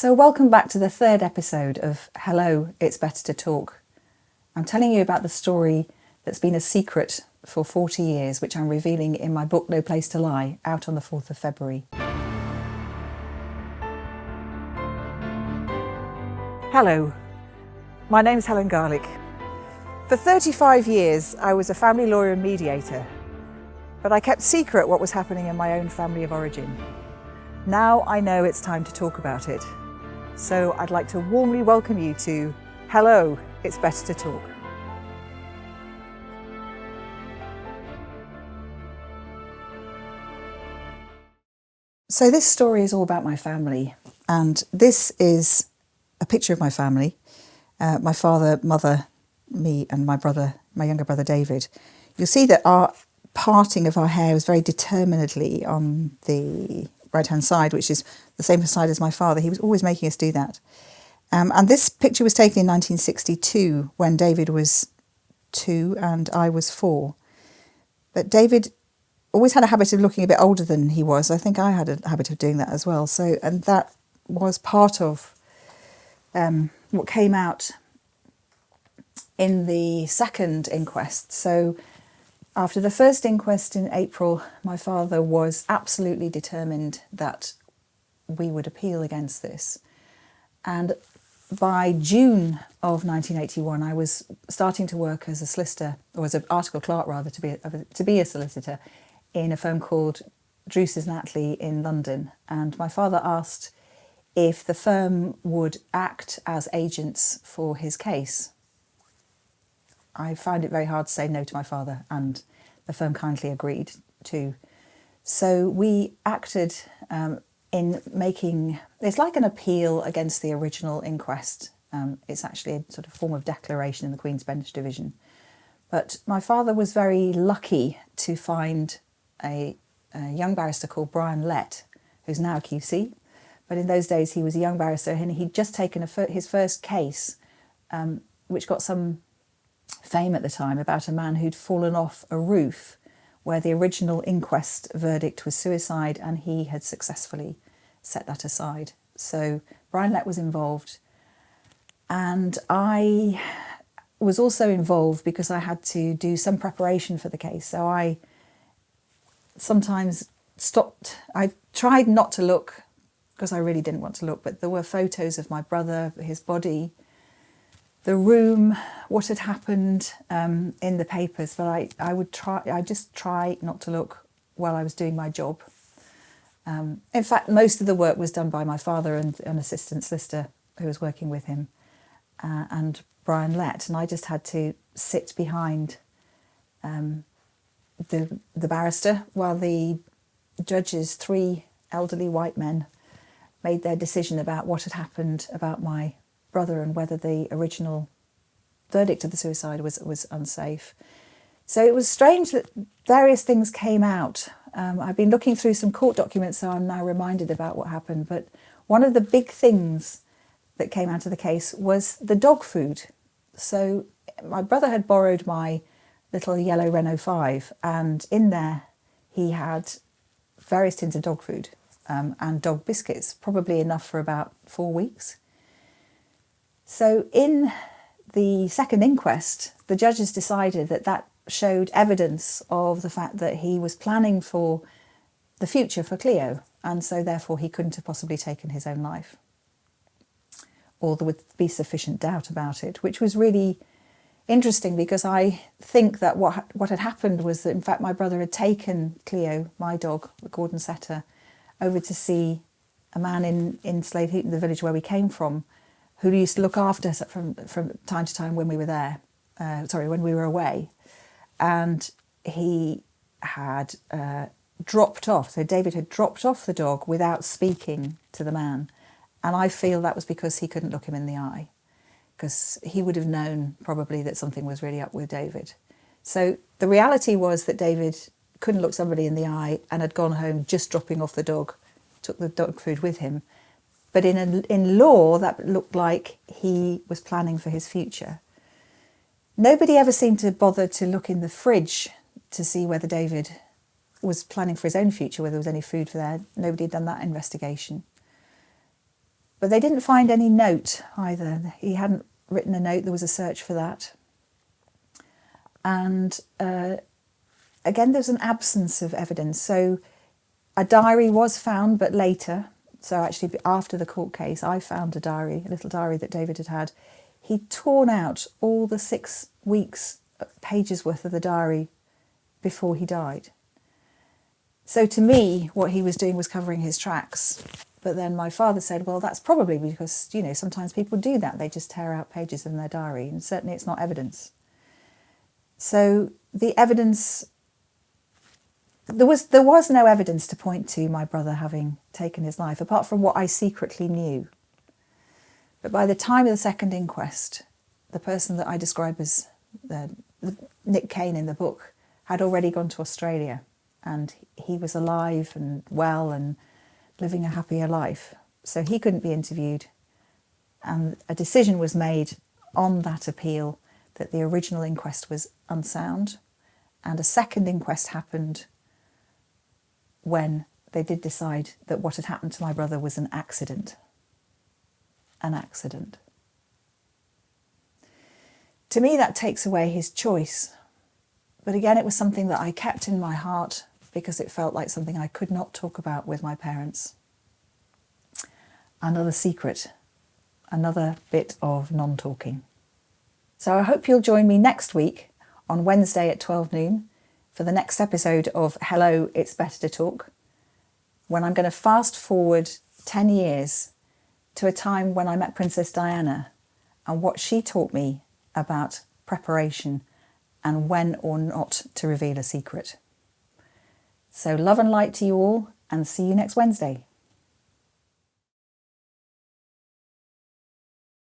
So welcome back to the third episode of Hello, It's Better to Talk. I'm telling you about the story that's been a secret for 40 years, which I'm revealing in my book No Place to Lie, out on the 4th of February. Hello, my name's Helen Garlick. For 35 years, I was a family lawyer and mediator, but I kept secret what was happening in my own family of origin. Now I know it's time to talk about it. So I'd like to warmly welcome you to Hello, It's Better to Talk. So this story is all about my family, and this is a picture of my family. My father, mother, me and my brother, my younger brother David. You'll see that our parting of our hair was very determinedly on the right-hand side, which is the same side as my father. He was always making us do that. And this picture was taken in 1962 when David was 2 and I was 4. But David always had a habit of looking a bit older than he was. I think I had a habit of doing that as well. So, and that was part of what came out in the second inquest. So after the first inquest in April, my father was absolutely determined that we would appeal against this. And by June of 1981, I was starting to work as a solicitor, or as an article clerk rather, to be a solicitor in a firm called Druce's Natley in London. And my father asked if the firm would act as agents for his case. I found it very hard to say no to my father, and the firm kindly agreed to. So we acted in making, it's like an appeal against the original inquest. It's actually a sort of form of declaration in the Queen's Bench Division. But my father was very lucky to find a young barrister called Brian Lett, who's now a QC. But in those days he was a young barrister, and he'd just taken his first case, which got some fame at the time, about a man who'd fallen off a roof where the original inquest verdict was suicide, and he had successfully set that aside. So Brian Lett was involved, and I was also involved because I had to do some preparation for the case. So I sometimes stopped. I tried not to look because I really didn't want to look, but there were photos of my brother, his body, the room, what had happened in the papers, but I just try not to look while I was doing my job. In fact, most of the work was done by my father and an assistant solicitor who was working with him, and Brian Lett, and I just had to sit behind the barrister while the judges, 3 elderly white men, made their decision about what had happened about my brother and whether the original verdict of the suicide was unsafe. So it was strange that various things came out. I've been looking through some court documents, so I'm now reminded about what happened. But one of the big things that came out of the case was the dog food. So my brother had borrowed my little yellow Renault 5, and in there he had various tins of dog food and dog biscuits, probably enough for about 4 weeks. So in the second inquest, the judges decided that showed evidence of the fact that he was planning for the future for Cleo, and so therefore he couldn't have possibly taken his own life, or there would be sufficient doubt about it, which was really interesting because I think that what had happened was that in fact my brother had taken Cleo, my dog, the Gordon Setter, over to see a man in Slade Heaton, the village where we came from, who used to look after us from time to time when we were there, when we were away. And he had dropped off, so David had dropped off the dog without speaking to the man. And I feel that was because he couldn't look him in the eye, because he would have known probably that something was really up with David. So the reality was that David couldn't look somebody in the eye and had gone home just dropping off the dog, took the dog food with him. But in law, that looked like he was planning for his future. Nobody ever seemed to bother to look in the fridge to see whether David was planning for his own future, whether there was any food for there. Nobody had done that investigation. But they didn't find any note either. He hadn't written a note. There was a search for that. And again, there's an absence of evidence. So a diary was found, but later. So actually, after the court case, I found a diary, a little diary that David had had. He'd torn out all the 6 weeks, pages worth of the diary before he died. So to me, what he was doing was covering his tracks. But then my father said, well, that's probably because, sometimes people do that. They just tear out pages in their diary, and certainly it's not evidence. So the evidence, there was no evidence to point to my brother having taken his life, apart from what I secretly knew. But by the time of the second inquest, the person that I describe as Nick Kane in the book had already gone to Australia, and he was alive and well and living a happier life. So he couldn't be interviewed. And a decision was made on that appeal that the original inquest was unsound, and a second inquest happened when they did decide that what had happened to my brother was an accident. An accident. To me, that takes away his choice. But again, it was something that I kept in my heart because it felt like something I could not talk about with my parents. Another secret, another bit of non-talking. So I hope you'll join me next week on Wednesday at 12 noon for the next episode of Hello, It's Better to Talk, when I'm going to fast forward 10 years to a time when I met Princess Diana and what she taught me about preparation and when or not to reveal a secret. So love and light to you all, and see you next Wednesday.